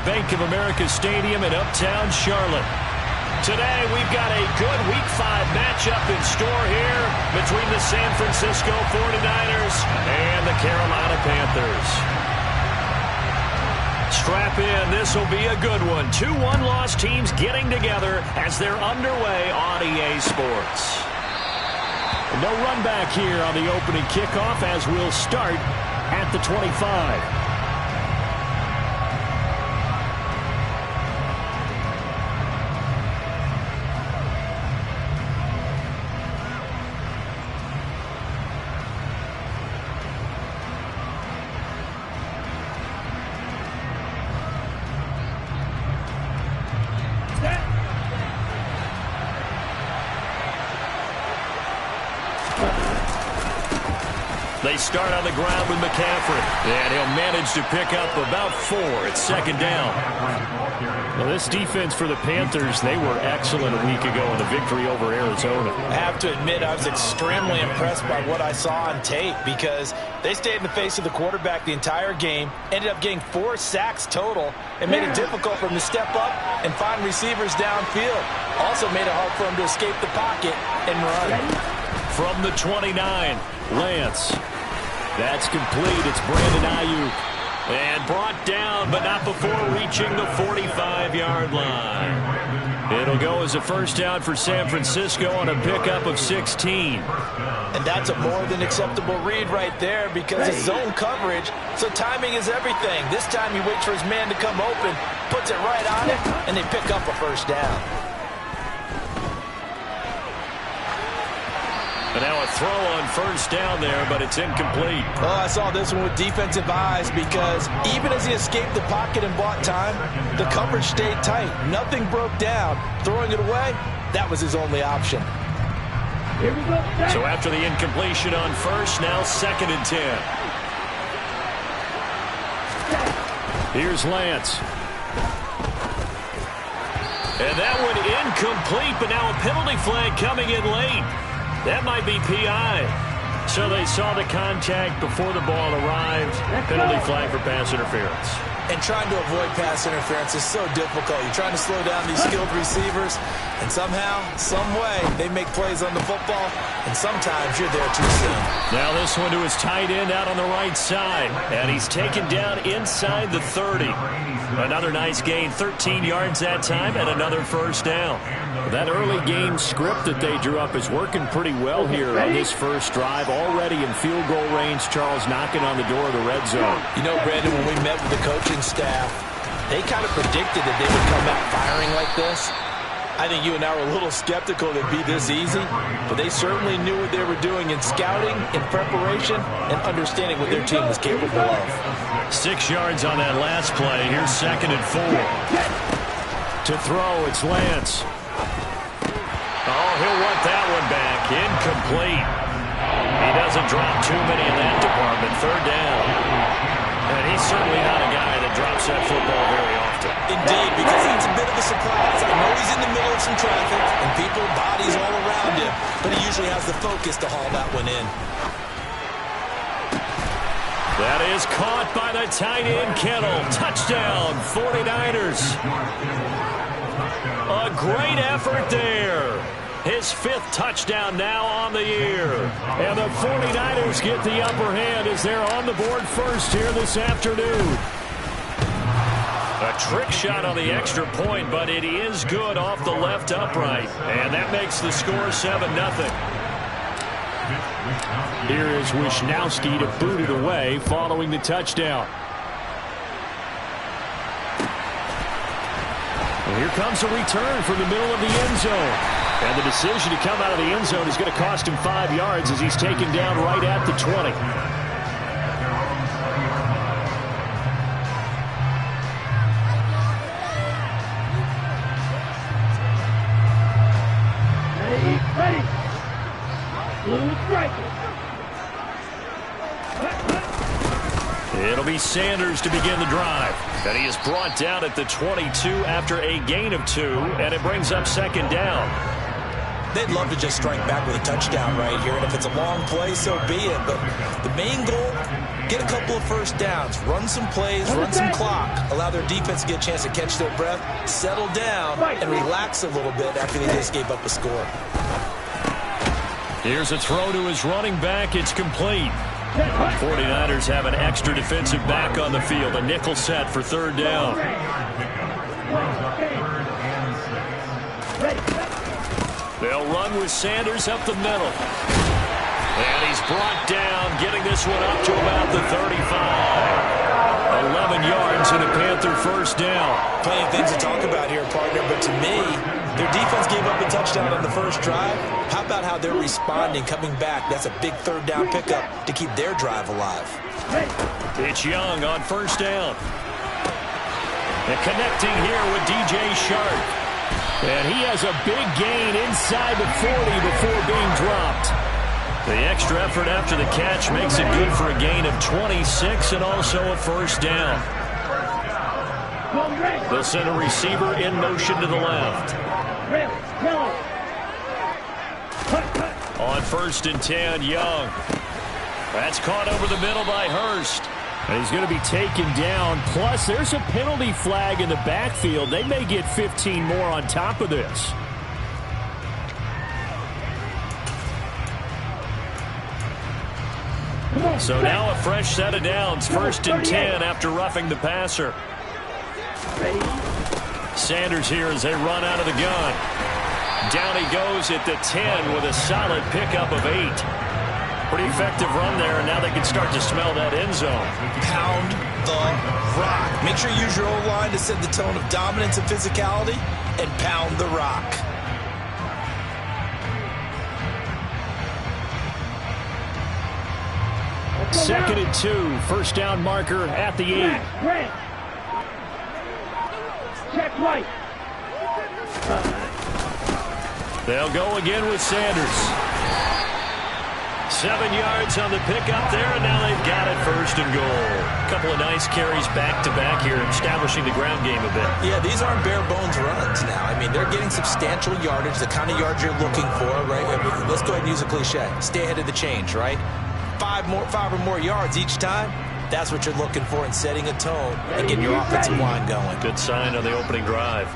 Bank of America Stadium in Uptown Charlotte. Today, we've got a good Week 5 matchup in store here between the San Francisco 49ers and the Carolina Panthers. Strap in, this will be a good one. 2 one-loss teams getting together as they're underway on EA Sports. No run back here on the opening kickoff as we'll start at the 25. They start on the ground with McCaffrey, and he'll manage to pick up about 4. It's second down. Well, this defense for the Panthers, they were excellent a week ago in the victory over Arizona. I have to admit, I was extremely impressed by what I saw on tape because they stayed in the face of the quarterback the entire game, ended up getting 4 sacks total, and made it difficult for him to step up and find receivers downfield. Also made it hard for him to escape the pocket and run. From the 29, Lance. That's complete. It's Brandon Ayuk. And brought down, but not before reaching the 45-yard line. It'll go as a first down for San Francisco on a pickup of 16. And that's a more than acceptable read right there because it's zone coverage, so timing is everything. This time he waits for his man to come open, puts it right on it, and they pick up a first down. And now a throw on first down there, but it's incomplete. Oh, I saw this one with defensive eyes because even as he escaped the pocket and bought time, the coverage stayed tight. Nothing broke down. Throwing it away, that was his only option. So after the incompletion on first, now 2nd and 10. Here's Lance. And that one incomplete, but now a penalty flag coming in late. That might be PI. So they saw the contact before the ball arrived. Penalty flag for pass interference. And trying to avoid pass interference is so difficult. You're trying to slow down these skilled receivers, and somehow, some way, they make plays on the football, and sometimes you're there too soon. Now this one to his tight end out on the right side, and he's taken down inside the 30. Another nice gain, 13 yards that time, and another first down. That early game script that they drew up is working pretty well here on this first drive. Already in field goal range, Charles knocking on the door of the red zone. You know, Brandon, when we met with the coaching staff, they kind of predicted that they would come out firing like this. I think you and I were a little skeptical that it'd be this easy, but they certainly knew what they were doing in scouting, in preparation, and understanding what their team was capable of. 6 yards on that last play. Here's 2nd and 4. To throw, it's Lance. Oh, he'll want that one back. Incomplete. He doesn't drop too many in that department. 3rd down. And he's certainly not a guy that drops that football very often. Indeed, because it's a bit of a surprise. I know he's in the middle of some traffic and people, bodies all around him, but he usually has the focus to haul that one in. That is caught by the tight end, Kittle. Touchdown, 49ers. A great effort there. His 5th touchdown now on the year. And the 49ers get the upper hand as they're on the board first here this afternoon. A trick shot on the extra point, but it is good off the left upright. And that makes the score 7-0. Here is Wisnowski to boot it away following the touchdown. Well, here comes a return from the middle of the end zone. And the decision to come out of the end zone is going to cost him 5 yards as he's taken down right at the 20. Ready. Blue strike. It'll be Sanders to begin the drive. And he is brought down at the 22 after a gain of 2, and it brings up 2nd down. They'd love to just strike back with a touchdown right here, and if it's a long play, so be it. But the main goal get a couple of first downs, run some plays, run some clock, allow their defense to get a chance to catch their breath, settle down, and relax a little bit after they just gave up a score. Here's a throw to his running back. It's complete. 49ers have an extra defensive back on the field. A nickel set for third down. They'll run with Sanders up the middle. And he's brought down, getting this one up to about the 35. 11 yards and a Panther first down. Plenty of things to talk about here, partner, but to me, their defense gave up a touchdown on the first drive. How about how they're responding, coming back? That's a big third down pickup to keep their drive alive. It's Young on first down. And connecting here with DJ Shark. And he has a big gain inside the 40 before being dropped. The extra effort after the catch makes it good for a gain of 26 and also a first down. They'll send a receiver in motion to the left. On 1st and 10, Young. That's caught over the middle by Hurst. And he's going to be taken down. Plus, there's a penalty flag in the backfield. They may get 15 more on top of this. So now a fresh set of downs. 1st and 10 after roughing the passer. Sanders here as they run out of the gun. Down he goes at the 10 with a solid pickup of 8. Pretty effective run there, and now they can start to smell that end zone. Pound the rock. Make sure you use your O-line to set the tone of dominance and physicality, and pound the rock. Second and 2. First down marker at the 8. Check right. They'll go again with Sanders. 7 yards on the pickup there, and now they've got it 1st and goal. A couple of nice carries back-to-back here, establishing the ground game a bit. Yeah, these aren't bare-bones runs now. I mean, they're getting substantial yardage, the kind of yards you're looking for, right? I mean, let's go ahead and use a cliche. Stay ahead of the change, right? 5 or more yards each time. That's what you're looking for in setting a tone and getting your offensive line going. Good sign on the opening drive.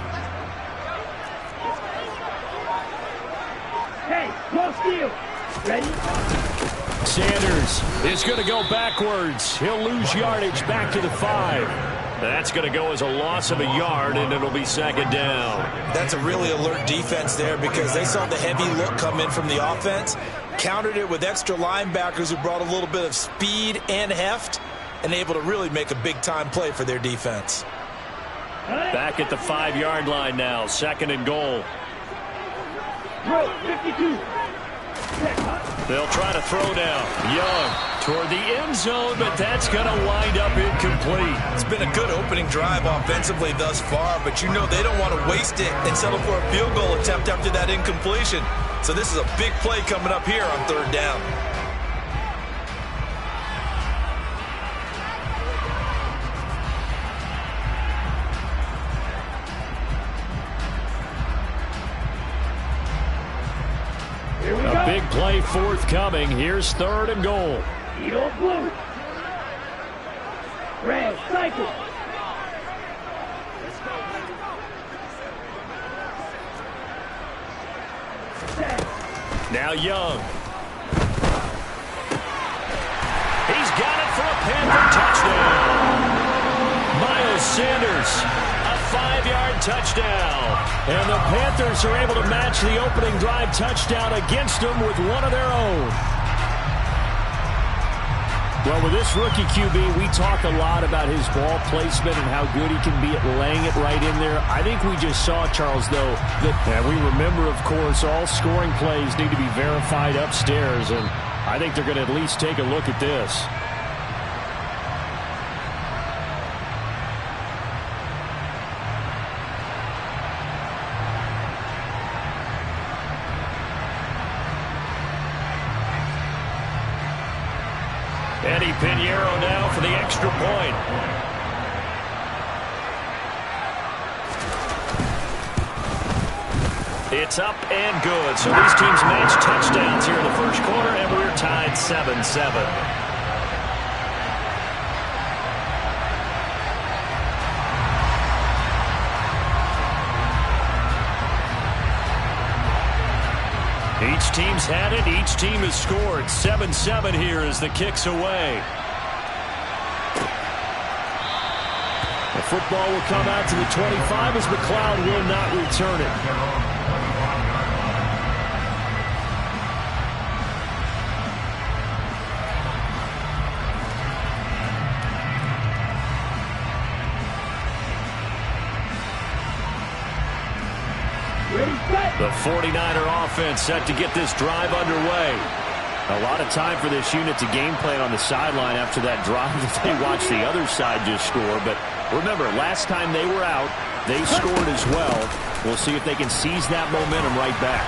Hey, no steal. Ready? Sanders is going to go backwards. He'll lose yardage back to the 5. That's going to go as a loss of a yard, and it'll be 2nd down. That's a really alert defense there because they saw the heavy look come in from the offense, countered it with extra linebackers who brought a little bit of speed and heft, and able to really make a big-time play for their defense. Back at the 5-yard line now, 2nd and goal. 52. They'll try to throw down. Young toward the end zone, but that's going to wind up incomplete. It's been a good opening drive offensively thus far, but you know they don't want to waste it and settle for a field goal attempt after that incompletion. So this is a big play coming up here on 3rd down. A big play forthcoming. Here's 3rd and goal. Eagle blue. Red cycle. Now Young. He's got it for a Panther touchdown. Miles Sanders, a 5-yard touchdown. And the Panthers are able to match the opening drive touchdown against them with one of their own. Well, with this rookie QB, we talk a lot about his ball placement and how good he can be at laying it right in there. I think we just saw, Charles, though, that we remember, of course, all scoring plays need to be verified upstairs, and I think they're going to at least take a look at this. Eddie Pinheiro now for the extra point. It's up and good. So these teams match touchdowns here in the first quarter, and we're tied 7-7. Each team's had it. Each team has scored. 7-7 here as the kick's away. The football will come out to the 25 as McLeod will not return it. The 49er offense set to get this drive underway. A lot of time for this unit to game plan on the sideline after that drive that they watched the other side just score. But remember, last time they were out, they scored as well. We'll see if they can seize that momentum right back.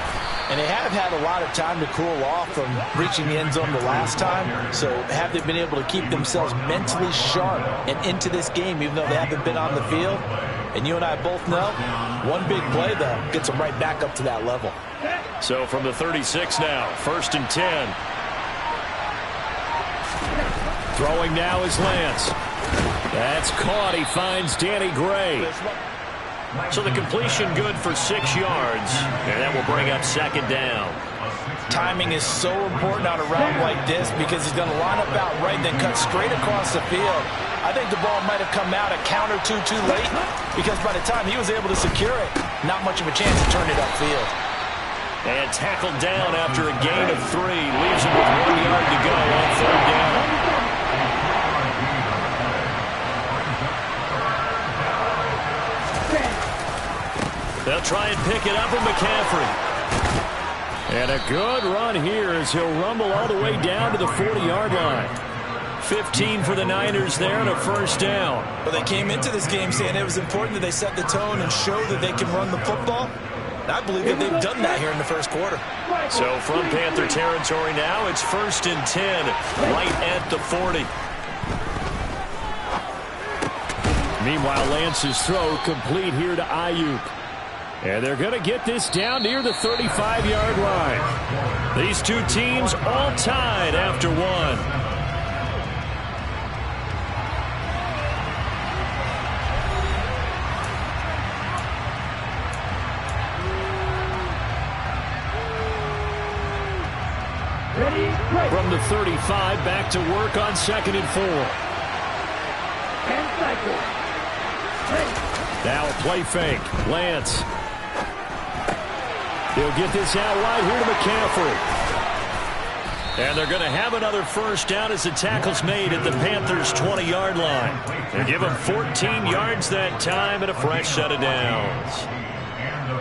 And they have had a lot of time to cool off from reaching the end zone the last time. So have they been able to keep themselves mentally sharp and into this game even though they haven't been on the field? And you and I both know, one big play, though, gets them right back up to that level. So from the 36 now, 1st and 10. Throwing now is Lance. That's caught. He finds Danny Gray. So the completion good for 6 yards, and that will bring up 2nd down. Timing is so important on a route like this because he's going to line up out right and then cut straight across the field. I think the ball might have come out a count or two too late because by the time he was able to secure it, not much of a chance to turn it upfield. And tackled down after a gain of 3. Leaves him with 1 yard to go on 3rd down. They'll try and pick it up with McCaffrey. And a good run here as he'll rumble all the way down to the 40-yard line. 15 for the Niners there and a 1st down. Well, they came into this game saying it was important that they set the tone and show that they can run the football. And I believe that they've done that here in the 1st quarter. So from Panther territory now, it's 1st and 10, right at the 40. Meanwhile, Lance's throw complete here to Ayuk. And they're going to get this down near the 35-yard line. These two teams all tied after 1. From the 35, back to work on 2nd and 4. Now a play fake. Lance. He'll get this out wide here to McCaffrey. And they're going to have another 1st down as the tackle's made at the Panthers' 20-yard line. They give him 14 yards that time and a fresh set of downs.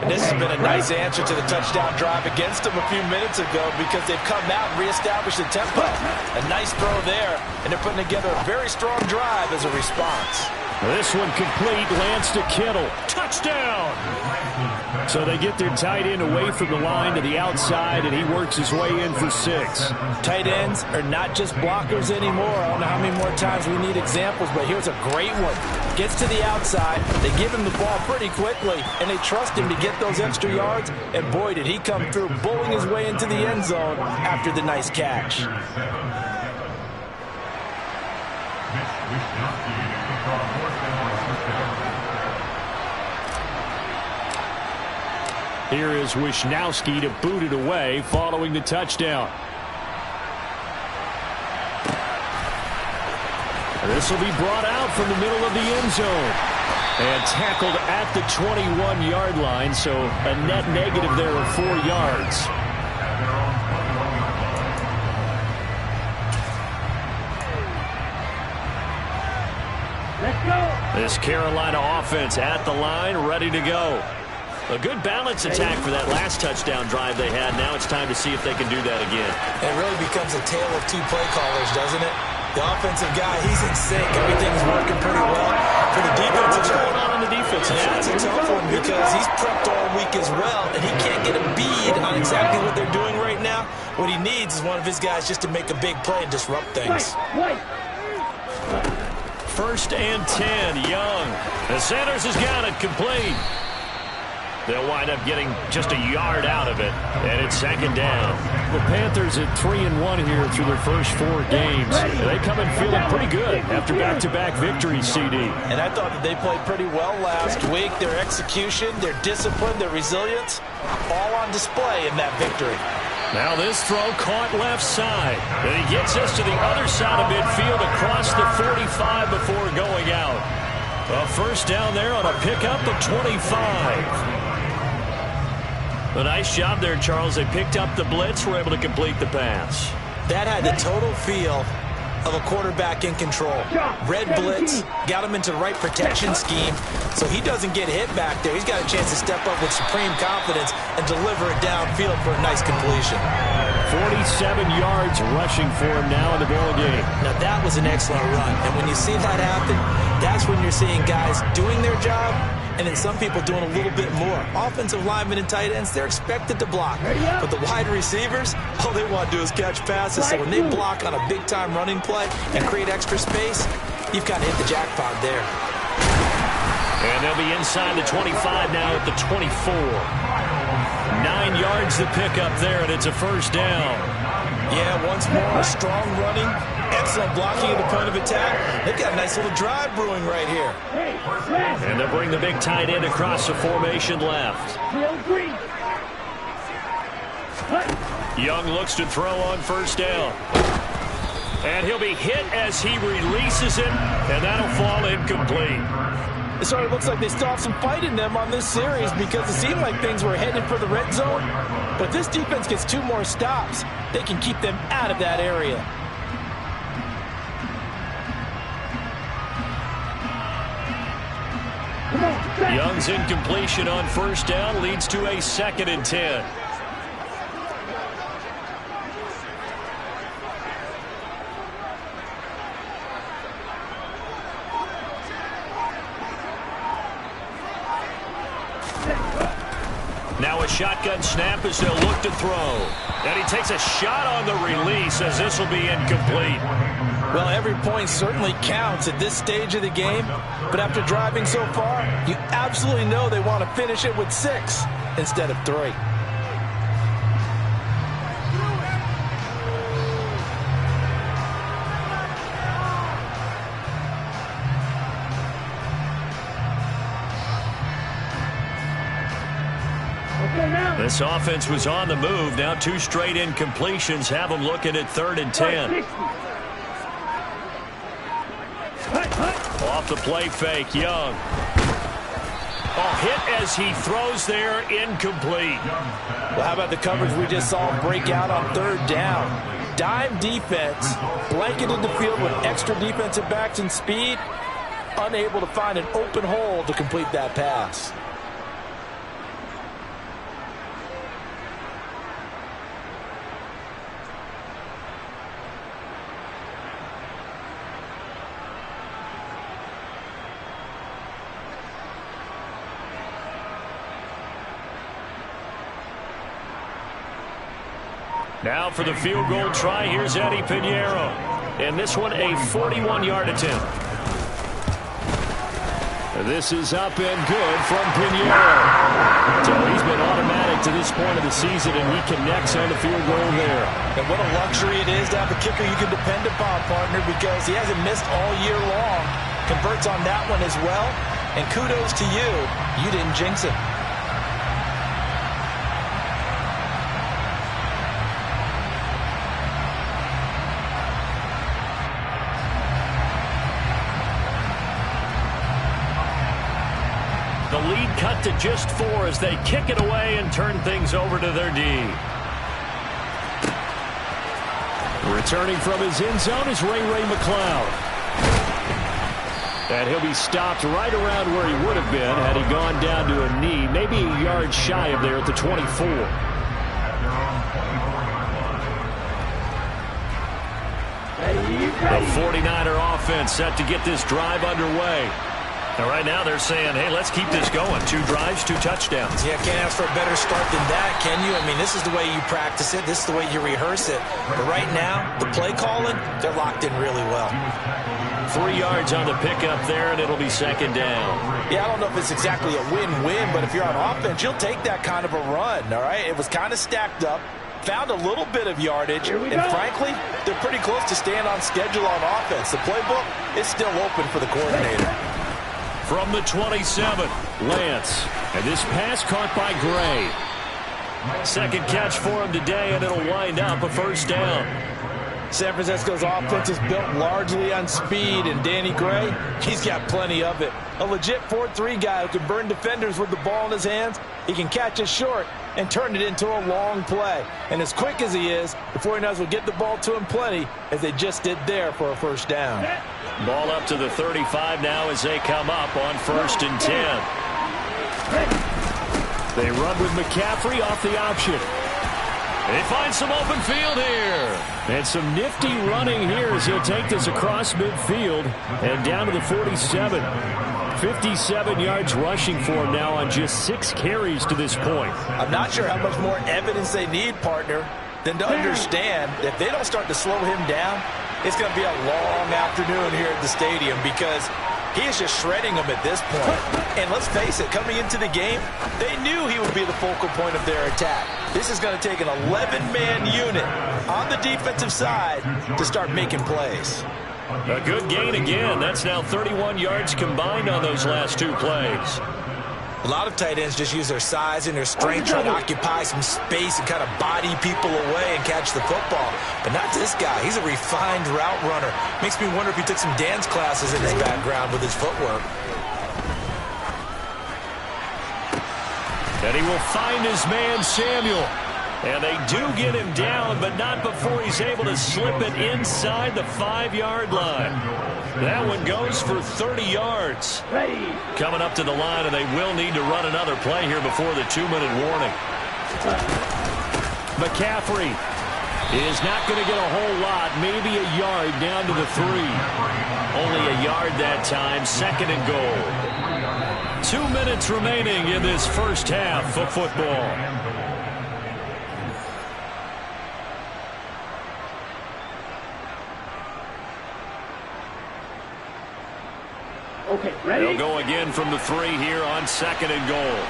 And this has been a nice answer to the touchdown drive against them a few minutes ago because they've come out and reestablished the tempo. A nice throw there, and they're putting together a very strong drive as a response. This one complete. Lance to Kittle. Touchdown! So they get their tight end away from the line to the outside, and he works his way in for 6. Tight ends are not just blockers anymore. I don't know how many more times we need examples, but here's a great one. Gets to the outside. They give him the ball pretty quickly, and they trust him to get those extra yards. And boy, did he come through, bowling his way into the end zone after the nice catch. Here is Wisnowski to boot it away following the touchdown. This will be brought out from the middle of the end zone. And tackled at the 21-yard line, so a net negative there of 4 yards. Let's go. This Carolina offense at the line, ready to go. A good balance attack for that last touchdown drive they had. Now it's time to see if they can do that again. It really becomes a tale of 2 play callers, doesn't it? The offensive guy, he's in sync. Everything's working pretty well. For the defensive guy, What's going on the defensive side? that's a tough one because he's prepped all week as well, and he can't get a bead on exactly what they're doing right now. What he needs is one of his guys just to make a big play and disrupt things. White. 1st and 10, Young. The Sanders has got it complete. They'll wind up getting just a yard out of it, and it's 2nd down. The Panthers at 3-1 here through their first 4 games. They come in feeling pretty good after back-to-back victories, CD. And I thought that they played pretty well last week. Their execution, their discipline, their resilience, all on display in that victory. Now this throw caught left side. And he gets us to the other side of midfield across the 45 before going out. A first down there on a pickup of 25. A nice job there, Charles. They picked up the blitz, were able to complete the pass. That had the total feel of a quarterback in control. Red blitz, got him into the right protection scheme, so he doesn't get hit back there. He's got a chance to step up with supreme confidence and deliver it downfield for a nice completion. 47 yards rushing for him now in the ball game. Now that was an excellent run, and when you see that happen, that's when you're seeing guys doing their job and then some people doing a little bit more. Offensive linemen and tight ends, they're expected to block. But the wide receivers, all they want to do is catch passes. So when they block on a big-time running play and create extra space, you've got to hit the jackpot there. And they'll be inside the 25 now at the 24. 9 yards to pick up there, and it's a first down. Yeah, once more, strong running, excellent blocking at the point of attack. They've got a nice little drive brewing right here. And they'll bring the big tight end across the formation left. Young looks to throw on first down. And he'll be hit as he releases it, and that'll fall incomplete. It sort of looks like they still have some fight in them on this series because it seemed like things were headed for the red zone. But this defense gets 2 more stops. They can keep them out of that area. Young's incompletion on first down leads to a 2nd and 10. Now a shotgun snap as they'll look to throw. And he takes a shot on the release as this will be incomplete. Well, every point certainly counts at this stage of the game. But after driving so far, you absolutely know they want to finish it with 6 instead of 3. This offense was on the move. Now 2 straight incompletions have them looking at 3rd and 10. Off the play fake, Young. Oh, hit as he throws there, incomplete. Well, how about the coverage we just saw break out on 3rd down? Dime defense, blanketed the field with extra defensive backs and speed, unable to find an open hole to complete that pass. Now for the field goal try, here's Eddie Pinheiro. And this one a 41-yard attempt. This is up and good from Pinheiro. So he's been automatic to this point of the season, and he connects on the field goal there. And what a luxury it is to have a kicker you can depend upon, partner, because he hasn't missed all year long. Converts on that one as well. And kudos to you. You didn't jinx it. The lead cut to just 4 as they kick it away and turn things over to their D. Returning from his end zone is Ray McCloud. And he'll be stopped right around where he would have been had he gone down to a knee, maybe a yard shy of there at the 24. The 49er offense set to get this drive underway. Now, right now, they're saying, hey, let's keep this going. 2 drives, 2 touchdowns. Yeah, can't ask for a better start than that, can you? I mean, this is the way you practice it. This is the way you rehearse it. But right now, the play calling, they're locked in really well. 3 yards on the pickup there, and it'll be 2nd down. Yeah, I don't know if it's exactly a win-win, but if you're on offense, you'll take that kind of a run, all right? It was kind of stacked up. Found a little bit of yardage, and frankly, they're pretty close to staying on schedule on offense. The playbook is still open for the coordinator. From the 27, Lance. And this pass caught by Gray. Second catch for him today, and it'll wind up a first down. San Francisco's offense is built largely on speed, and Danny Gray, he's got plenty of it. A legit 4-3 guy who can burn defenders with the ball in his hands. He can catch it short and turn it into a long play. And as quick as he is, the 49ers will get the ball to him plenty, as they just did there for a first down. Ball up to the 35 now as they come up on 1st and 10. They run with McCaffrey off the option. They find some open field here. And some nifty running here as he'll take this across midfield and down to the 47. 57 yards rushing for him now on just 6 carries to this point. I'm not sure how much more evidence they need, partner, than to understand that if they don't start to slow him down, it's going to be a long afternoon here at the stadium, because he is just shredding them at this point. And let's face it, coming into the game, they knew he would be the focal point of their attack. This is going to take an 11-man unit on the defensive side to start making plays. A good gain again. That's now 31 yards combined on those last 2 plays. A lot of tight ends just use their size and their strength, try to occupy some space and kind of body people away and catch the football. But not this guy. He's a refined route runner. Makes me wonder if he took some dance classes in his background with his footwork. And he will find his man, Samuel. And they do get him down, but not before he's able to slip it inside the 5-yard line. That one goes for 30 yards. Coming up to the line, and they will need to run another play here before the 2-minute warning. McCaffrey is not going to get a whole lot, maybe a yard down to the 3. Only a yard that time, 2nd and goal. 2 minutes remaining in this first half of football. Okay, ready? They'll go again from the 3 here on 2nd and goal.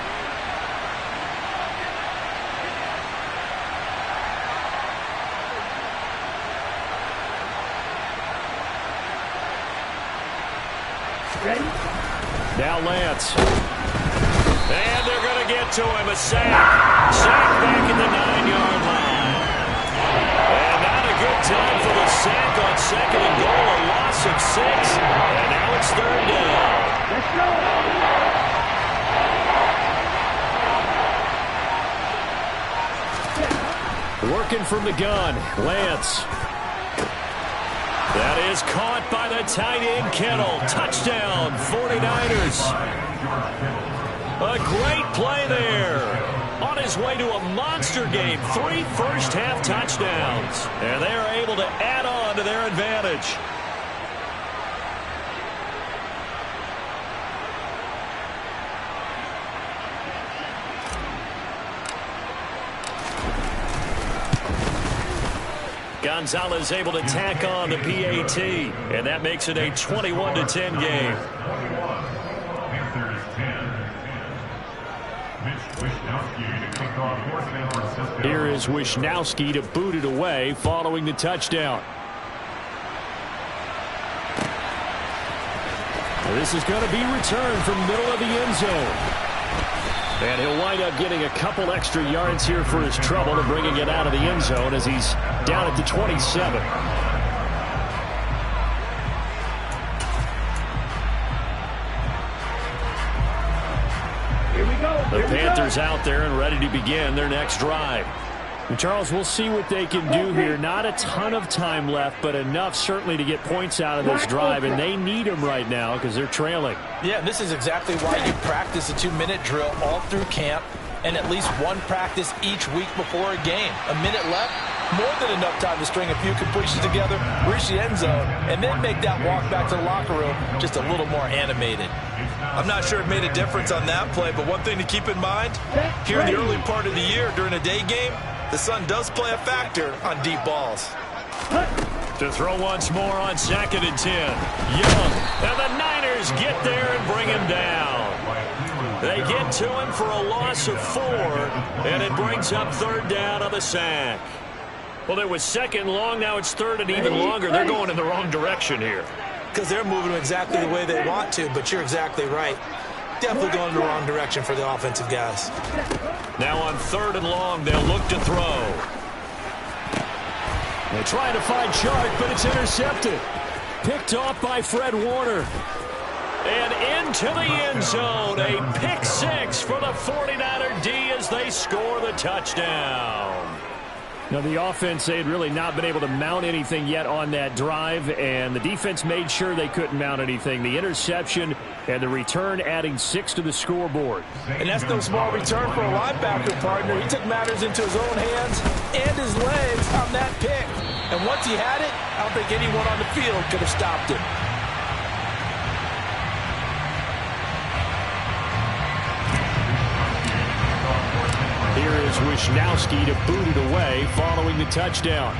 Ready? Now Lance. And they're going to get to him. A sack. Sack back at the 9-yard line. And not a good time for the sack on 2nd and goal. A loss of 6. And now it's 3rd down. Let's go. Working from the gun. Lance. That is caught by the tight end, Kittle. Touchdown, 49ers. A great play there. On his way to a monster game. 3 first-half touchdowns. And they are able to add on to their advantage. Gonzalez able to tack on the PAT, and that makes it a 21-10 game. Here is Wishnowski to boot it away following the touchdown. This is going to be returned from the middle of the end zone. And he'll wind up getting a couple extra yards here for his trouble and bringing it out of the end zone as he's down at the 27. Here we go. The Panthers out there and ready to begin their next drive. And Charles, we'll see what they can do here. Not a ton of time left, but enough certainly to get points out of this drive, and they need them right now because they're trailing. Yeah, and this is exactly why you practice a 2-minute drill all through camp and at least one practice each week before a game. A minute left, more than enough time to string a few completions together, reach the end zone, and then make that walk back to the locker room just a little more animated. I'm not sure it made a difference on that play, but one thing to keep in mind, here in the early part of the year during a day game, the sun does play a factor on deep balls. To throw once more on 2nd and 10. Young. And the Niners get there and bring him down. They get to him for a loss of 4, and it brings up 3rd down on the sack. Well, it was 2nd long, now it's 3rd and even longer. They're going in the wrong direction here. Because they're moving exactly the way they want to, but you're exactly right. definitely going in the wrong direction for the offensive guys. Now on 3rd and long, they'll look to throw. They try to find Chark, but it's intercepted. Picked off by Fred Warner. And into the end zone. A pick 6 for the 49er D as they score the touchdown. Now, the offense, they had really not been able to mount anything yet on that drive, and the defense made sure they couldn't mount anything. The interception and the return adding 6 to the scoreboard. And that's no small return for a linebacker, partner. He took matters into his own hands and his legs on that pick. And once he had it, I don't think anyone on the field could have stopped him. Here is Wisnowski to boot it away following the touchdown.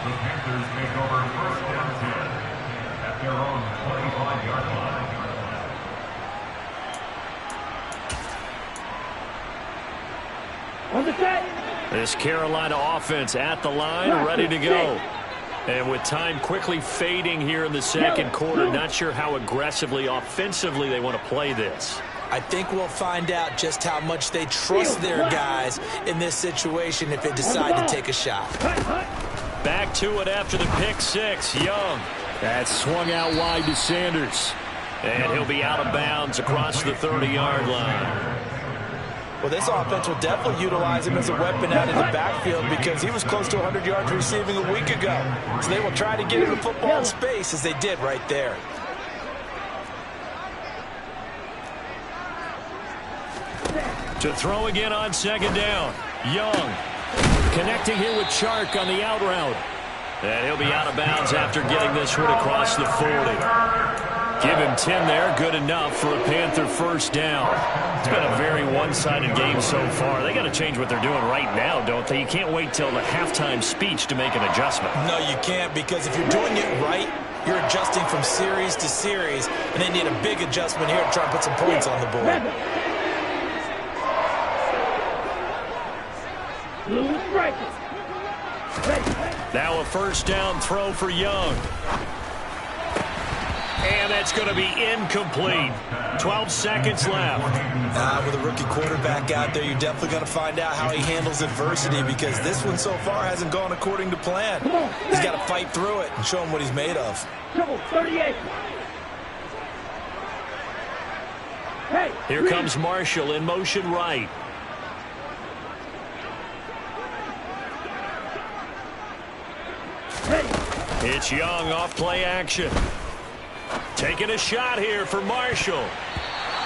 The Panthers take over 1st and 10 at their own 25-yard line. On the set. This Carolina offense at the line, ready to go. And with time quickly fading here in the second quarter, not sure how aggressively, offensively they want to play this. I think we'll find out just how much they trust their guys in this situation if they decide to take a shot. Back to it after the pick 6. Young. That swung out wide to Sanders. And he'll be out of bounds across the 30-yard line. Well, this offense will definitely utilize him as a weapon out in the backfield because he was close to 100 yards receiving a week ago. So they will try to get him the football in space as they did right there. To throw again on 2nd down. Young connecting here with Chark on the out route. And he'll be out of bounds after getting this one across the 40. Give him 10 there, good enough for a Panther 1st down. It's been a very one-sided game so far. They got to change what they're doing right now, don't they? You can't wait till the halftime speech to make an adjustment. No, you can't, because if you're doing it right, you're adjusting from series to series, and they need a big adjustment here to try and put some points on the board. Now a 1st down throw for Young. And that's going to be incomplete. 12 seconds left. With a rookie quarterback out there, you're definitely going to find out how he handles adversity because this one so far hasn't gone according to plan. He's got to fight through it and show him what he's made of. 38. Here comes Marshall in motion right. It's Young off play action. Taking a shot here for Marshall.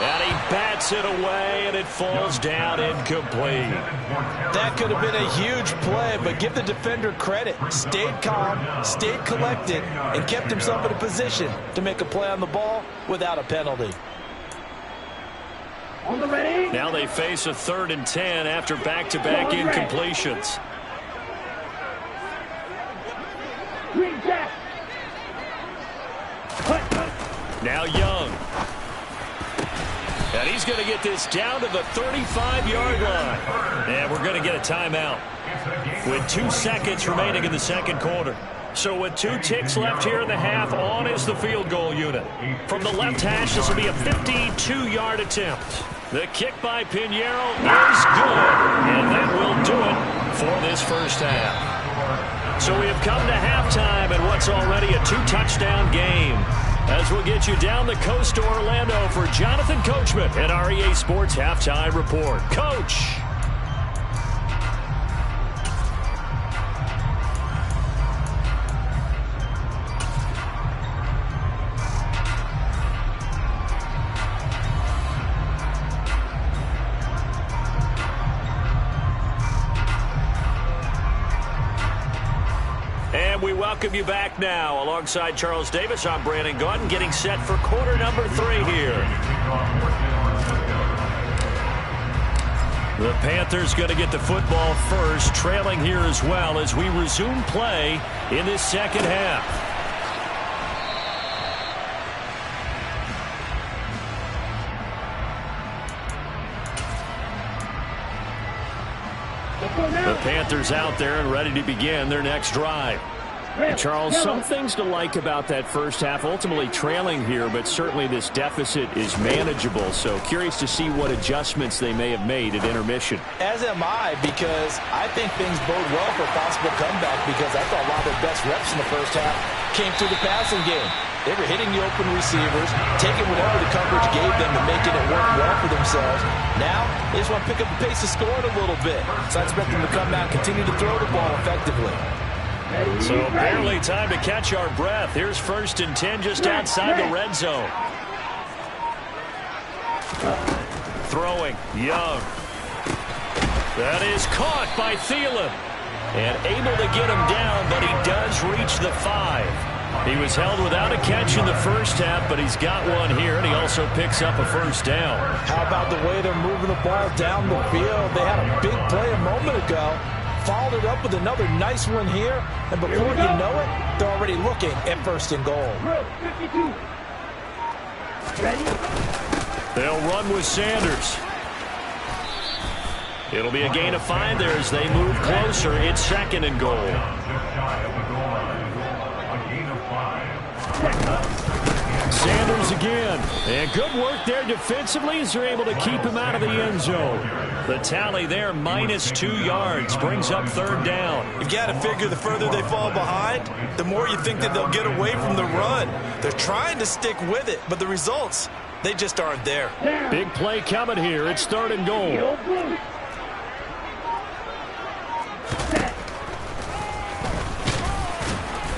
And he bats it away, and it falls down incomplete. That could have been a huge play, but give the defender credit. Stayed calm, stayed collected, and kept himself in a position to make a play on the ball without a penalty. On the ready. Now they face a 3rd and 10 after back-to-back incompletions. Green jack. Now Young. And he's going to get this down to the 35-yard line. And we're going to get a timeout with 2 seconds remaining in the second quarter. So with 2 ticks left here in the half, on is the field goal unit. From the left hash, this will be a 52-yard attempt. The kick by Pinheiro is good. And that will do it for this first half. So we have come to halftime in what's already a 2-touchdown game. As we'll get you down the coast to Orlando for Jonathan Coachman at our EA Sports Halftime Report. Coach. We welcome you back now. Alongside Charles Davis, I'm Brandon Gaudin, getting set for quarter number 3 here. The Panthers going to get the football first, trailing here as well as we resume play in this second half. The Panthers out there and ready to begin their next drive. Charles, some things to like about that first half. Ultimately trailing here, but certainly this deficit is manageable. So curious to see what adjustments they may have made at intermission. As am I, because I think things bode well for a possible comeback, because I thought a lot of their best reps in the first half came through the passing game. They were hitting the open receivers, taking whatever the coverage gave them and making it work well for themselves. Now, they just want to pick up the pace of scoring a little bit. So I expect them to come out and continue to throw the ball effectively. So barely time to catch our breath. Here's 1st and 10 just outside the red zone. Throwing, Young. That is caught by Thielen. And able to get him down, but he does reach the 5. He was held without a catch in the first half, but he's got one here, and he also picks up a 1st down. How about the way they're moving the ball down the field? They had a big play a moment ago. Followed it up with another nice one here, and before you know it, they're already looking at 1st and goal. 52. Ready? They'll run with Sanders. It'll be a gain of 5 there as they move closer. It's 2nd and goal. Sanders again. And good work there defensively as they're able to keep him out of the end zone. The tally there, -2 yards, brings up 3rd down. You've got to figure the further they fall behind, the more you think that they'll get away from the run. They're trying to stick with it, but the results, they just aren't there. Big play coming here. It's 3rd and goal.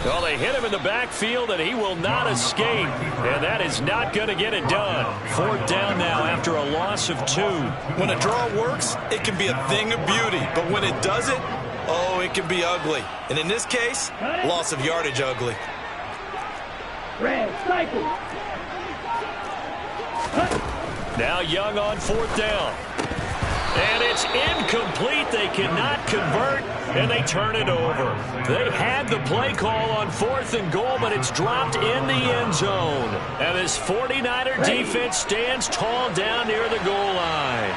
Well, they hit him in the backfield, and he will not escape. And that is not going to get it done. 4th down now after a loss of 2. When a draw works, it can be a thing of beauty. But when it doesn't, oh, it can be ugly. And in this case, loss of yardage ugly. Red cycle. Now Young on 4th down. And it's incomplete. They cannot convert, and they turn it over. They had the play call on 4th and goal, but it's dropped in the end zone. And this 49er defense stands tall down near the goal line.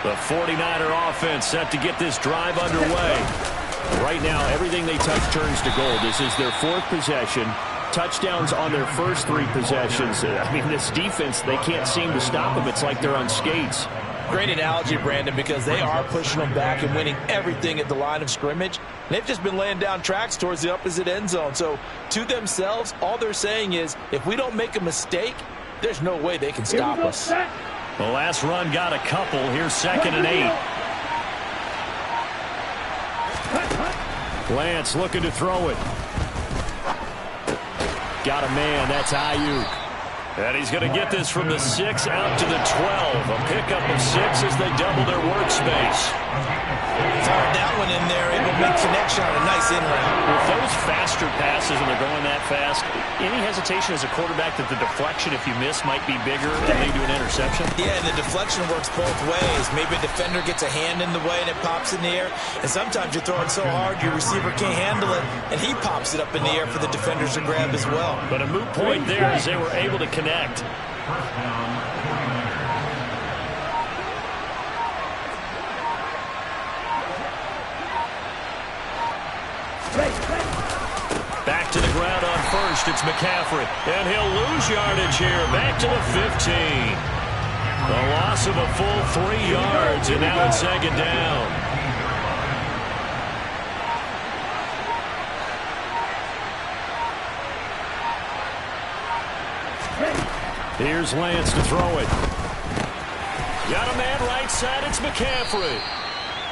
The 49er offense set to get this drive underway. Right now, everything they touch turns to gold. This is their 4th possession. Touchdowns on their first 3 possessions. I mean, this defense, they can't seem to stop them. It's like they're on skates. Great analogy, Brandon, because they are pushing them back and winning everything at the line of scrimmage. They've just been laying down tracks towards the opposite end zone. So to themselves, all they're saying is, if we don't make a mistake, there's no way they can stop us. The last run got a couple. Here's 2nd and 8. Lance looking to throw it. Got a man. That's Ayuk. And he's going to get this from the 6 out to the 12. A pickup of 6 as they double their workspace. Fired that one in there, able to make connection on a nice in route. With those faster passes and they're going that fast, any hesitation as a quarterback that the deflection, if you miss, might be bigger and lead to an interception? Yeah, and the deflection works both ways. Maybe a defender gets a hand in the way and it pops in the air. And sometimes you're throwing so hard your receiver can't handle it, and he pops it up in the air for the defenders to grab as well. But a moot point there as they were able to connect. Back to the ground on 1st. It's McCaffrey. And he'll lose yardage here. Back to the 15. The loss of a full 3 yards, and now it's 2nd down. Here's Lance to throw it. Got a man right side. It's McCaffrey.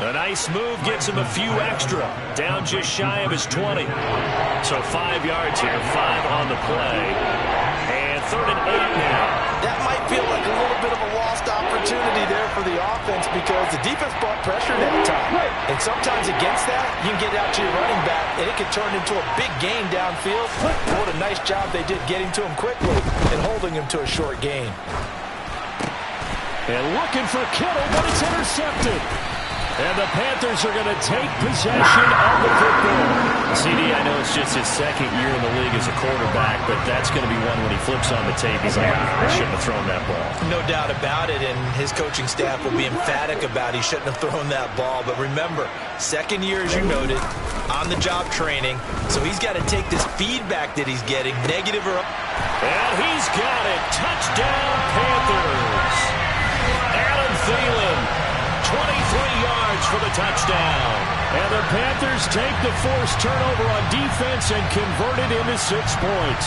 A nice move gets him a few extra. Down just shy of his 20. So 5 yards here, 5 on the play. And 3rd and 8 now. That might feel like a little bit of a lost opportunity there for the offense because the defense brought pressure that time. And sometimes against that, you can get out to your running back, and it can turn into a big gain downfield. What a nice job they did getting to him quickly and holding him to a short gain. And looking for Kittle, but it's intercepted. And the Panthers are going to take possession of the football. CD, I know it's just his second year in the league as a quarterback, but that's going to be one when he flips on the tape. He's like, I shouldn't have thrown that ball. No doubt about it, and his coaching staff will be emphatic about he shouldn't have thrown that ball. But remember, second year, as you noted, on-the-job training, so he's got to take this feedback that he's getting, negative or... And he's got it. Touchdown, Panthers. Adam Thielen, 23 yards for the touchdown. And the Panthers take the forced turnover on defense and convert it into 6 points.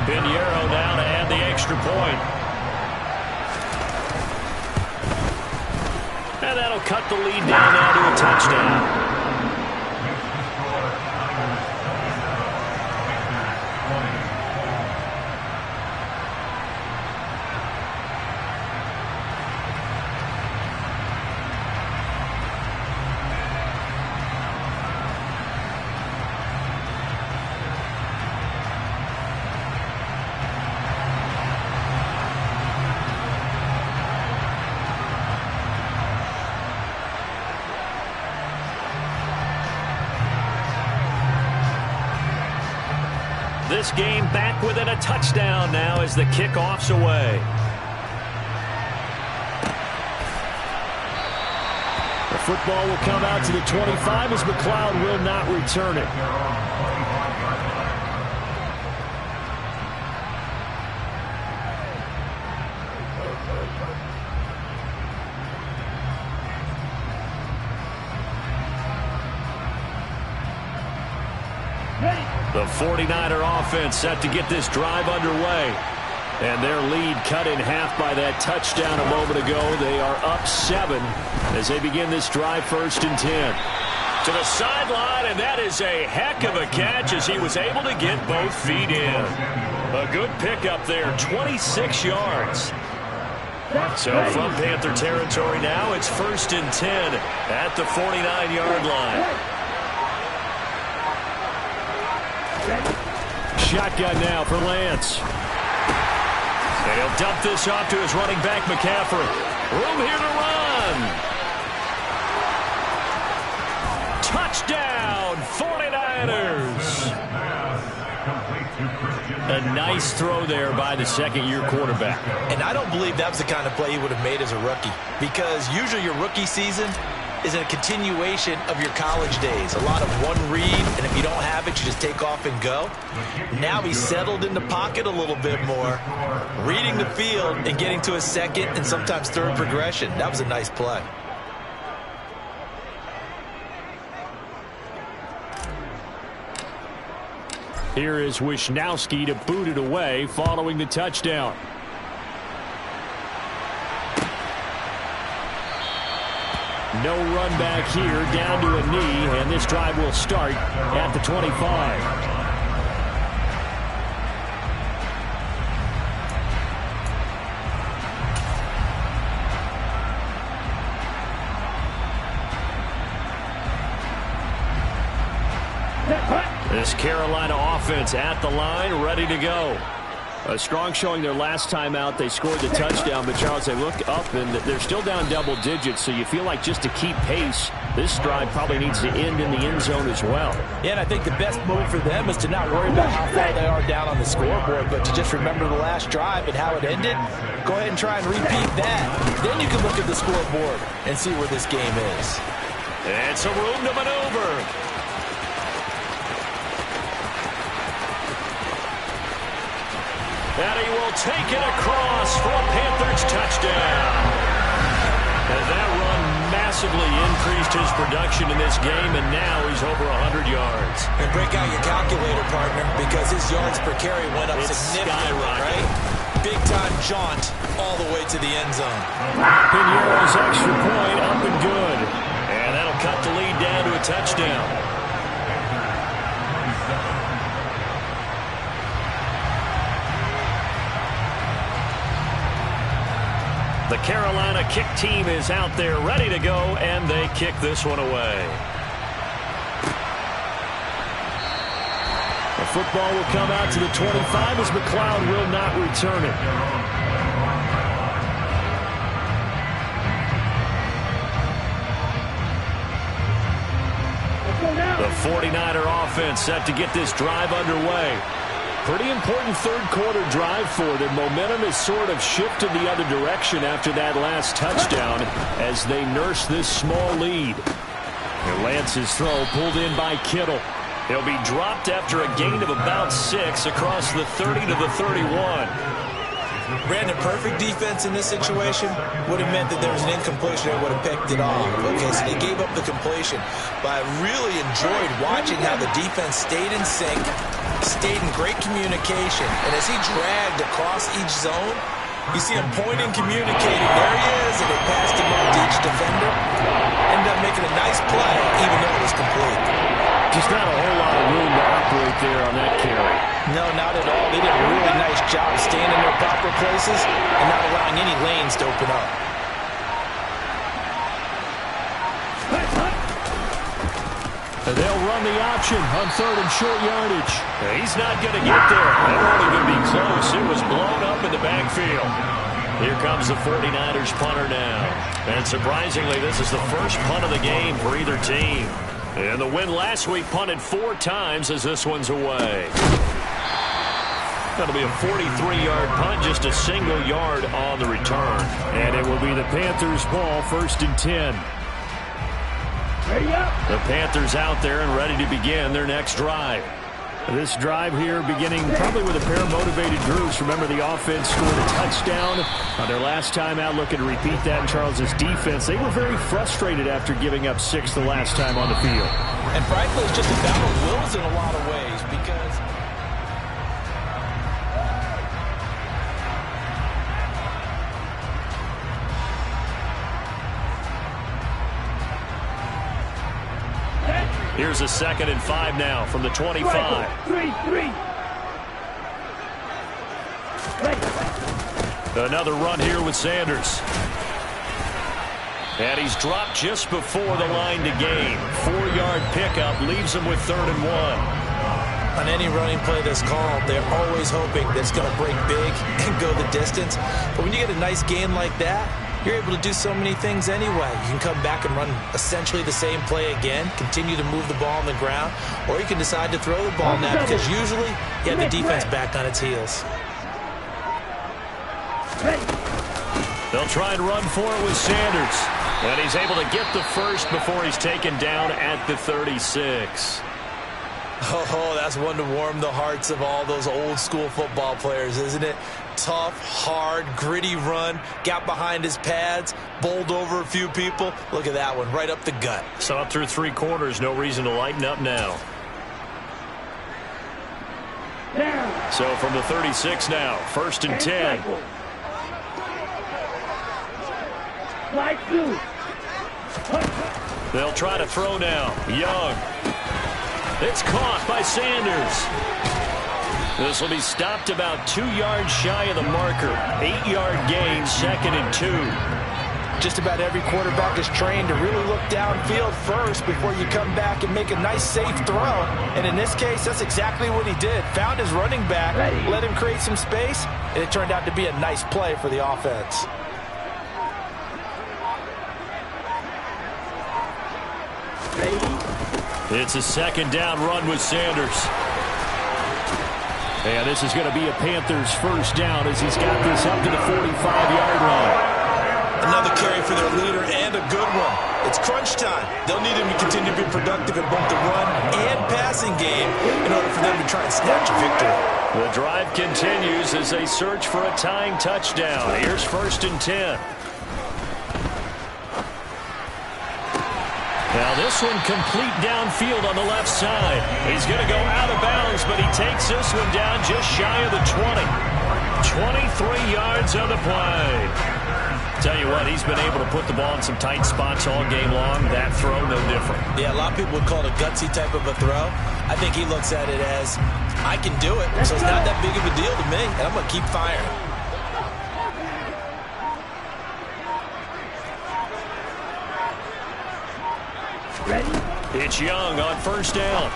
Pinheiro now to add the extra point. And that'll cut the lead down now to a touchdown. This game back within a touchdown now as the kickoff's away. The football will come out to the 25 as McLeod will not return it. The 49er offense set to get this drive underway. And their lead cut in half by that touchdown a moment ago. They are up 7 as they begin this drive, 1st and 10. To the sideline, and that is a heck of a catch as he was able to get both feet in. A good pickup there, 26 yards. So from Panther territory now, it's 1st and 10 at the 49-yard line. Shotgun now for Lance. And he'll dump this off to his running back, McCaffrey. Room here to run. Touchdown, 49ers. A nice throw there by the second-year quarterback. And I don't believe that was the kind of play he would have made as a rookie, because usually your rookie season is a continuation of your college days. A lot of one read, and if you don't have it, you just take off and go. Now he's settled in the pocket a little bit more, reading the field and getting to a second and sometimes third progression. That was a nice play. Here is Wisnowski to boot it away following the touchdown. No run back here, down to a knee, and this drive will start at the 25. This Carolina offense at the line, ready to go. A strong showing their last time out. They scored the touchdown, but Charles, they look up and they're still down double digits, so you feel like just to keep pace, this drive probably needs to end in the end zone as well. Yeah, and I think the best move for them is to not worry about how far they are down on the scoreboard, but to just remember the last drive and how it ended. Go ahead and try and repeat that. Then you can look at the scoreboard and see where this game is. And some room to maneuver. And he will take it across for a Panthers touchdown. And that run massively increased his production in this game, and now he's over 100 yards. And break out your calculator, partner, because his yards per carry went up significantly, right? Big-time jaunt all the way to the end zone. Pinheiro's extra point up and good. And that'll cut the lead down to a touchdown. The Carolina kick team is out there ready to go, and they kick this one away. The football will come out to the 25 as McLeod will not return it. The 49er offense set to get this drive underway. Pretty important third-quarter drive for them. Momentum has sort of shifted the other direction after that last touchdown as they nurse this small lead. And Lance's throw pulled in by Kittle. He'll be dropped after a gain of about 6 across the 30 to the 31. Brandon, perfect defense in this situation would have meant that there was an incompletion and would have picked it off. Okay, so they gave up the completion. But I really enjoyed watching how the defense stayed in sync, stayed in great communication. And as he dragged across each zone, you see him pointing, communicating. There he is, and they passed him up to each defender. Ended up making a nice play, even though it was complete. Just not a whole lot of room to operate there on that carry. No, not at all. They did a really nice job staying in their proper places and not allowing any lanes to open up. And they'll run the option on 3rd and short yardage. He's not going to get there. That won't even be close. It was blown up in the backfield. Here comes the 49ers punter now. And surprisingly, this is the first punt of the game for either team. And the win last week punted 4 times as this one's away. That'll be a 43-yard punt, just a single yard on the return. And it will be the Panthers' ball, 1st and 10. Ready up. The Panthers out there and ready to begin their next drive. This drive here beginning probably with a pair of motivated groups. Remember, the offense scored a touchdown on their last time out, looking to repeat that in Charles's defense. They were very frustrated after giving up 6 the last time on the field. And frankly, it's just a battle of wills in a lot of ways because here's a 2nd and 5 now from the 25. 3-3. Another run here with Sanders. And he's dropped just before the line to gain. 4-yard pickup leaves him with 3rd and 1. on any running play that's called, they're always hoping that it's going to break big and go the distance. But when you get a nice gain like that, you're able to do so many things anyway. You can come back and run essentially the same play again, continue to move the ball on the ground, or you can decide to throw the ball now because usually you have the defense back on its heels. They'll try and run for it with Sanders. And he's able to get the first before he's taken down at the 36. Oh, that's one to warm the hearts of all those old school football players, isn't it? Tough, hard, gritty run, got behind his pads, bowled over a few people. Look at that one, right up the gut. So up through 3 quarters, no reason to lighten up now. So from the 36 now, 1st and 10. They'll try to throw now. Young. It's caught by Sanders. This will be stopped about 2 yards shy of the marker. 8-yard gain, 2nd and 2. Just about every quarterback is trained to really look downfield first before you come back and make a nice, safe throw. And in this case, that's exactly what he did. Found his running back, let him create some space, and it turned out to be a nice play for the offense. It's a 2nd down run with Sanders. And this is going to be a Panthers 1st down as he's got this up to the 45-yard line. Another carry for their leader and a good one. It's crunch time. They'll need him to continue to be productive in both the run and passing game in order for them to try and snatch a victory. The drive continues as they search for a tying touchdown. Here's 1st and 10. Now this one complete downfield on the left side. He's going to go out of bounds, but he takes this one down just shy of the 20. 23 yards on the play. Tell you what, he's been able to put the ball in some tight spots all game long. That throw, no different. Yeah, a lot of people would call it a gutsy type of a throw. I think he looks at it as, I can do it, so it's not that big of a deal to me, and I'm going to keep firing. It's Young on 1st down.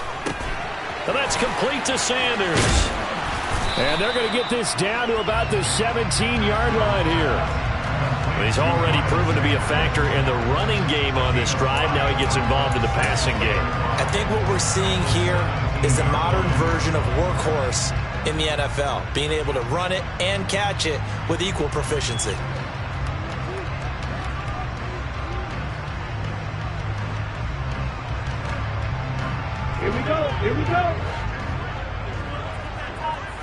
And that's complete to Sanders. And they're going to get this down to about the 17-yard line here. He's already proven to be a factor in the running game on this drive. Now he gets involved in the passing game. I think what we're seeing here is a modern version of workhorse in the NFL, being able to run it and catch it with equal proficiency. Here we go. Here we go.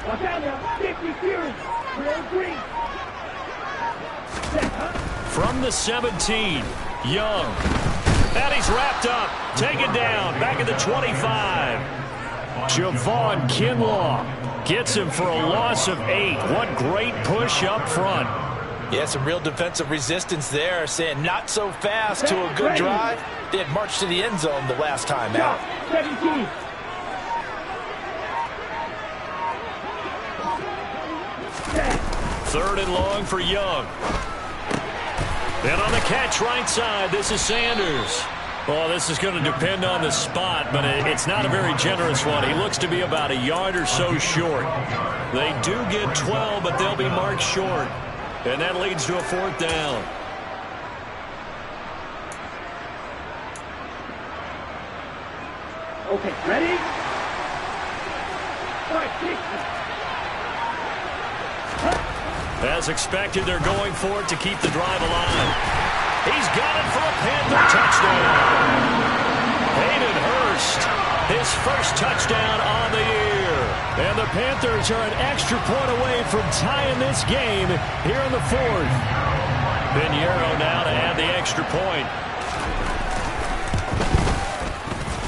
Watch out now. 50 Fury. Real green. From the 17, Young. And he's wrapped up. Taken down. Back at the 25. Javon Kinlaw gets him for a loss of 8. What great push up front. Yeah, some real defensive resistance there, saying not so fast to a good drive. They had marched to the end zone the last time out. 17. Third and long for Young. And on the catch right side, this is Sanders. Well, this is going to depend on the spot, but it's not a very generous one. He looks to be about a yard or so short. They do get 12, but they'll be marked short. And that leads to a 4th down. Okay, ready? 5, 6. As expected, they're going for it to keep the drive alive. He's got it for a Panther touchdown. Hayden Hurst, his first touchdown on the year. And the Panthers are an extra point away from tying this game here in the 4th. Pinheiro now to add the extra point.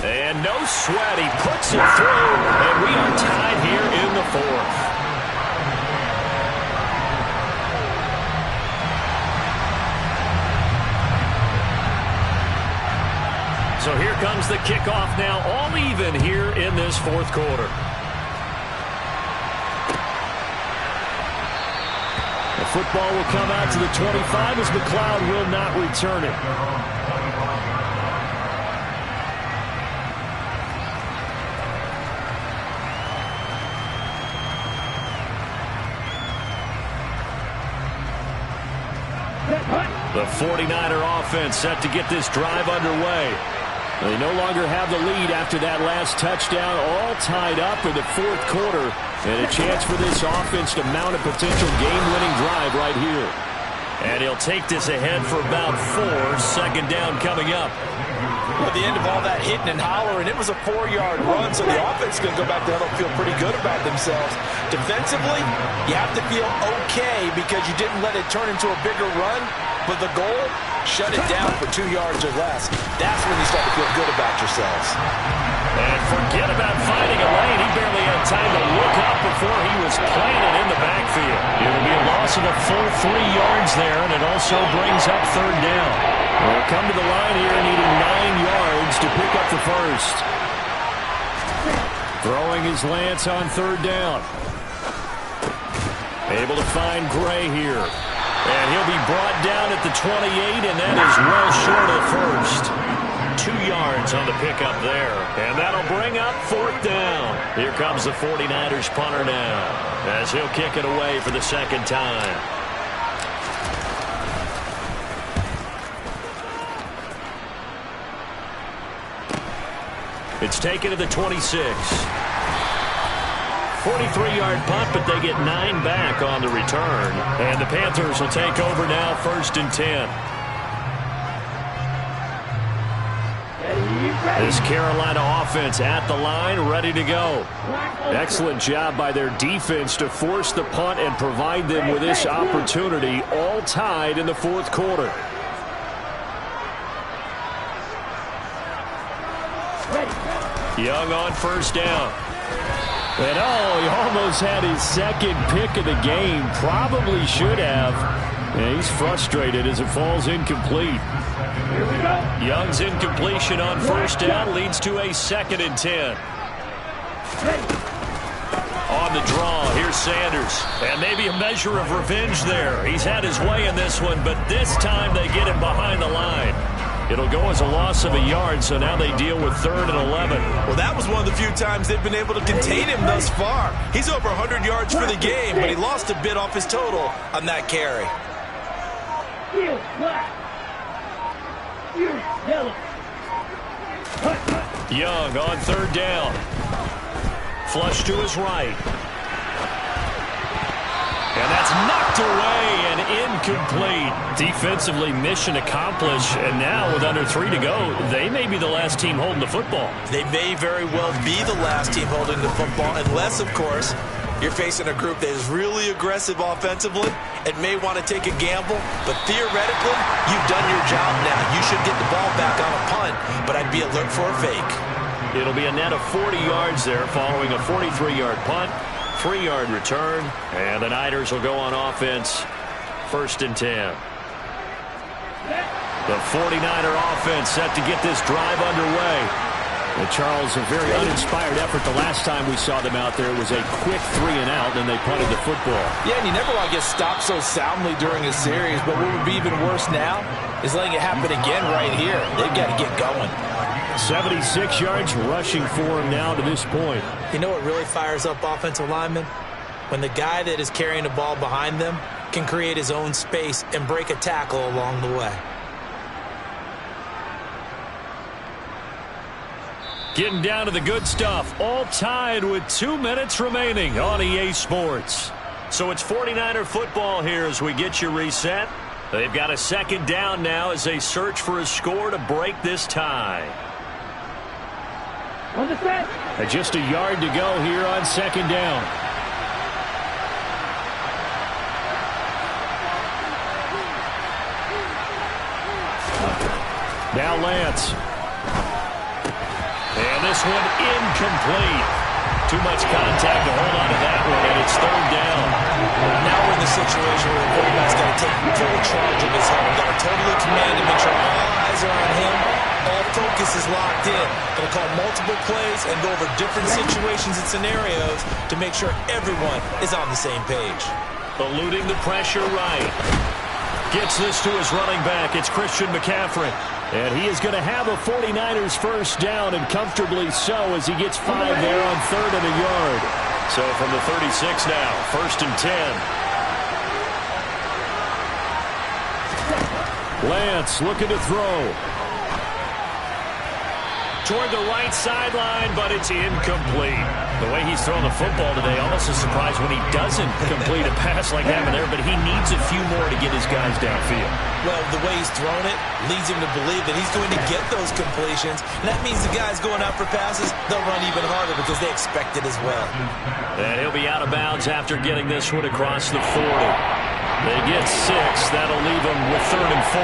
And no sweat, he puts it through, and we are tied here in the 4th. So here comes the kickoff now, all even here in this 4th quarter. The football will come out to the 25 as McLeod will not return it. The 49er offense set to get this drive underway. They no longer have the lead after that last touchdown, all tied up in the 4th quarter, and a chance for this offense to mount a potential game-winning drive right here. And he'll take this ahead for about 4, 2nd down coming up. At the end of all that hitting and hollering, it was a 4-yard run, so the offense is going to go back there and feel pretty good about themselves. Defensively, you have to feel okay because you didn't let it turn into a bigger run, but the goal, shut it down for 2 yards or less. That's when you start to feel good about yourselves. And forget about finding a lane. He barely had time to look up before he was planted in the backfield. It'll be a loss of a full 3 yards there, and it also brings up 3rd down. They'll come to the line here needing 9 yards to pick up the first. Throwing his Lance on 3rd down. Able to find Gray here. And he'll be brought down at the 28, and that is well short of first. 2 yards on the pickup there. And that'll bring up 4th down. Here comes the 49ers punter now, as he'll kick it away for the 2nd time. It's taken to the 26. 43-yard punt, but they get 9 back on the return. And the Panthers will take over now, 1st and 10. This Carolina offense at the line, ready to go. Excellent job by their defense to force the punt and provide them with this opportunity, all tied in the 4th quarter. Young on 1st down. And he almost had his 2nd pick of the game. Probably should have. And he's frustrated as it falls incomplete. Young's incompletion on 1st down leads to a 2nd and 10. On the draw, here's Sanders. And maybe a measure of revenge there. He's had his way in this one, but this time they get him behind the line. It'll go as a loss of a yard, so now they deal with 3rd and 11. Well, that was one of the few times they've been able to contain him thus far. He's over 100 yards for the game, but he lost a bit off his total on that carry. Field, black. Fierce, yellow. Young on third down. Flush to his right. And that's knocked away and incomplete. Defensively, mission accomplished. And now with under 3 to go, they may be the last team holding the football. They may very well be the last team holding the football, unless, of course, you're facing a group that is really aggressive offensively and may want to take a gamble. But theoretically, you've done your job now. You should get the ball back on a punt, but I'd be alert for a fake. It'll be a net of 40 yards there following a 43-yard punt. 3-yard return, and the Niners will go on offense, 1st and 10. The 49er offense set to get this drive underway. And Charles, a very uninspired effort the last time we saw them out there. It was a quick 3-and-out, and they punted the football. Yeah, and you never want to get stopped so soundly during a series, but what would be even worse now is letting it happen again right here. They've got to get going. 76 yards rushing for him now to this point. You know what really fires up offensive linemen? When the guy that is carrying the ball behind them can create his own space and break a tackle along the way. Getting down to the good stuff. All tied with 2 minutes remaining on EA Sports. So it's 49er football here as we get you reset. They've got a 2nd down now as they search for a score to break this tie. On the set. Just a yard to go here on 2nd down. Now Lance. And this one incomplete. Too much contact to hold on to that one, and it's 3rd down. Now we're in the situation where the quarterback's got to take full charge of his helmet. Got to totally command and make sure all eyes are on him. All focus is locked in. Going to call multiple plays and go over different situations and scenarios to make sure everyone is on the same page. Eluding the pressure right. Gets this to his running back. It's Christian McCaffrey. And he is going to have a 49ers 1st down, and comfortably so, as he gets 5 there on 3rd and a yard. So from the 36 now, 1st and 10. Lance looking to throw. Toward the right sideline, but it's incomplete. The way he's thrown the football today, almost a surprise when he doesn't complete a pass like that there, but he needs a few more to get his guys downfield. Well, the way he's thrown it leads him to believe that he's going to get those completions. And that means the guys going out for passes, they'll run even harder because they expect it as well. And he'll be out of bounds after getting this one across the 40. They get 6. That'll leave them with 3rd and 4.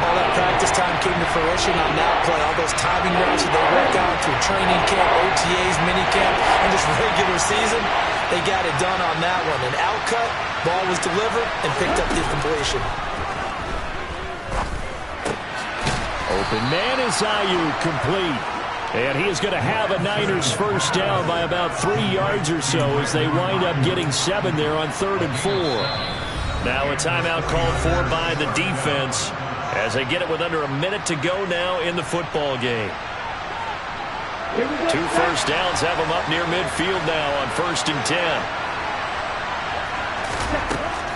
All that practice time came to fruition on that play. All those timing routes that they worked out through training camp, OTAs, minicamp, and just regular season, they got it done on that one. An out cut, ball was delivered, and picked up the completion. Open man is Ayuk, complete. And he is going to have a Niners 1st down by about 3 yards or so as they wind up getting 7 there on 3rd and 4. Now a timeout called for by the defense as they get it with under a minute to go now in the football game. 2 first downs have them up near midfield now on 1st and 10.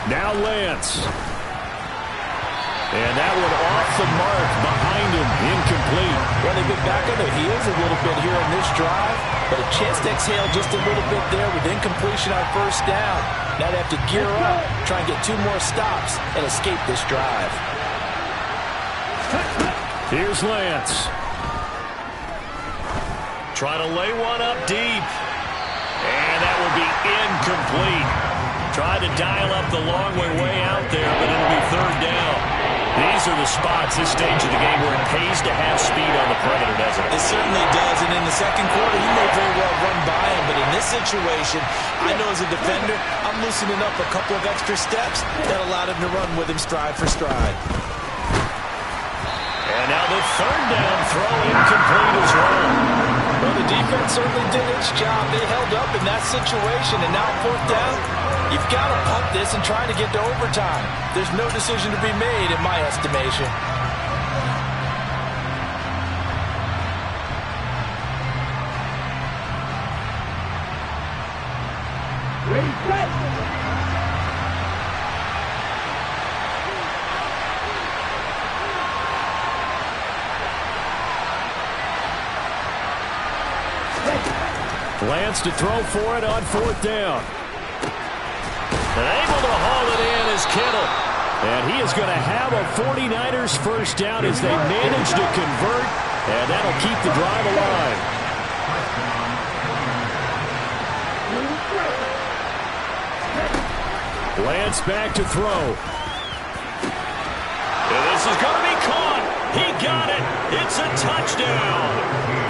Now Lance. And that one off the mark behind him, incomplete. Well, they've been back on their heels a little bit here on this drive, but a chance to exhale just a little bit there with incompletion on 1st down. Now they have to gear up, try and get 2 more stops, and escape this drive. Here's Lance. Trying to lay one up deep. And that will be incomplete. Tried to dial up the long way out there, but it'll be 3rd down. These are the spots, this stage of the game, where it pays to have speed on the perimeter, doesn't it? It certainly does, and in the 2nd quarter, he may very well run by him, but in this situation, I know as a defender, I'm loosening up a couple of extra steps that allowed him to run with him stride for stride. And now the 3rd down throw incomplete as well. Well, the defense certainly did its job. They held up in that situation, and now 4th down, you've got to punt this and try to get to overtime. There's no decision to be made in my estimation. Ready, set. Lance to throw for it on 4th down. And able to haul it in is Kittle. And he is going to have a 49ers first down as they manage to convert. And that'll keep the drive alive. Lance back to throw. And this is going to be caught. He got it. It's a touchdown.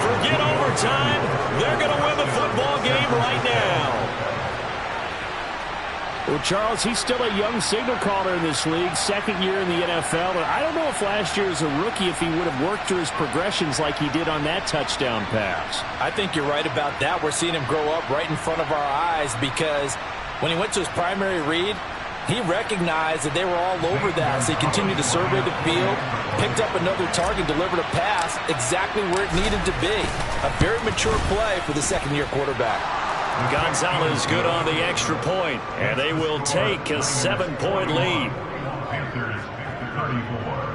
Forget overtime. They're going to win the football game right now. Well, Charles, he's still a young signal caller in this league, second year in the NFL. And I don't know if last year as a rookie, if he would have worked through his progressions like he did on that touchdown pass. I think you're right about that. We're seeing him grow up right in front of our eyes because when he went to his primary read, he recognized that they were all over that. So he continued to survey the field, picked up another target, delivered a pass exactly where it needed to be. A very mature play for the second-year quarterback. Gonzalez good on the extra point, and they will take a 7-point lead. Panthers 34.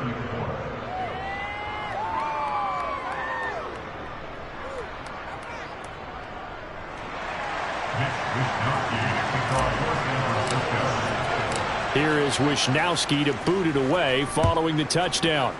Here is Wishnowski to boot it away following the touchdown.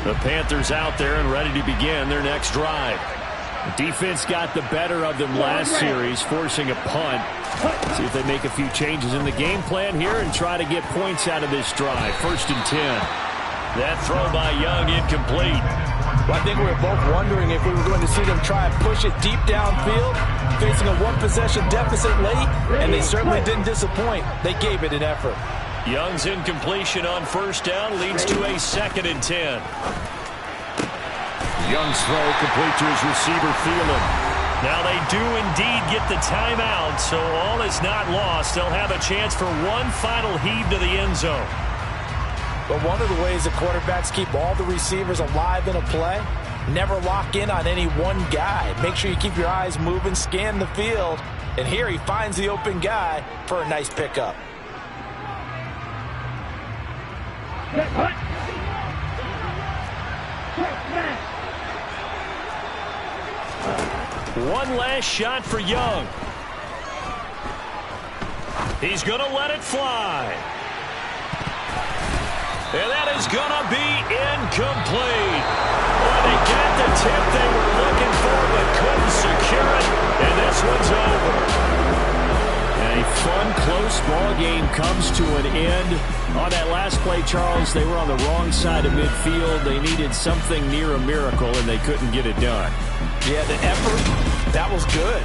The Panthers out there and ready to begin their next drive. The defense got the better of them last series, forcing a punt. See if they make a few changes in the game plan here and try to get points out of this drive. 1st and 10. That throw by Young incomplete. Well, I think we were both wondering if we were going to see them try and push it deep downfield, facing a one-possession deficit late, and they certainly didn't disappoint. They gave it an effort. Young's incompletion on 1st down leads to a 2nd and 10. Young's throw complete to his receiver, Thielen. Now they do indeed get the timeout, so all is not lost. They'll have a chance for one final heave to the end zone. But one of the ways the quarterbacks keep all the receivers alive in a play, never lock in on any one guy. Make sure you keep your eyes moving, scan the field, and here he finds the open guy for a nice pickup. One last shot for Young. He's going to let it fly. And that is going to be incomplete. Well, they got the tip they were looking for but couldn't secure it. And this one's over. A fun, close ball game comes to an end. On that last play, Charles, they were on the wrong side of midfield. They needed something near a miracle, and they couldn't get it done. Yeah, the effort, that was good.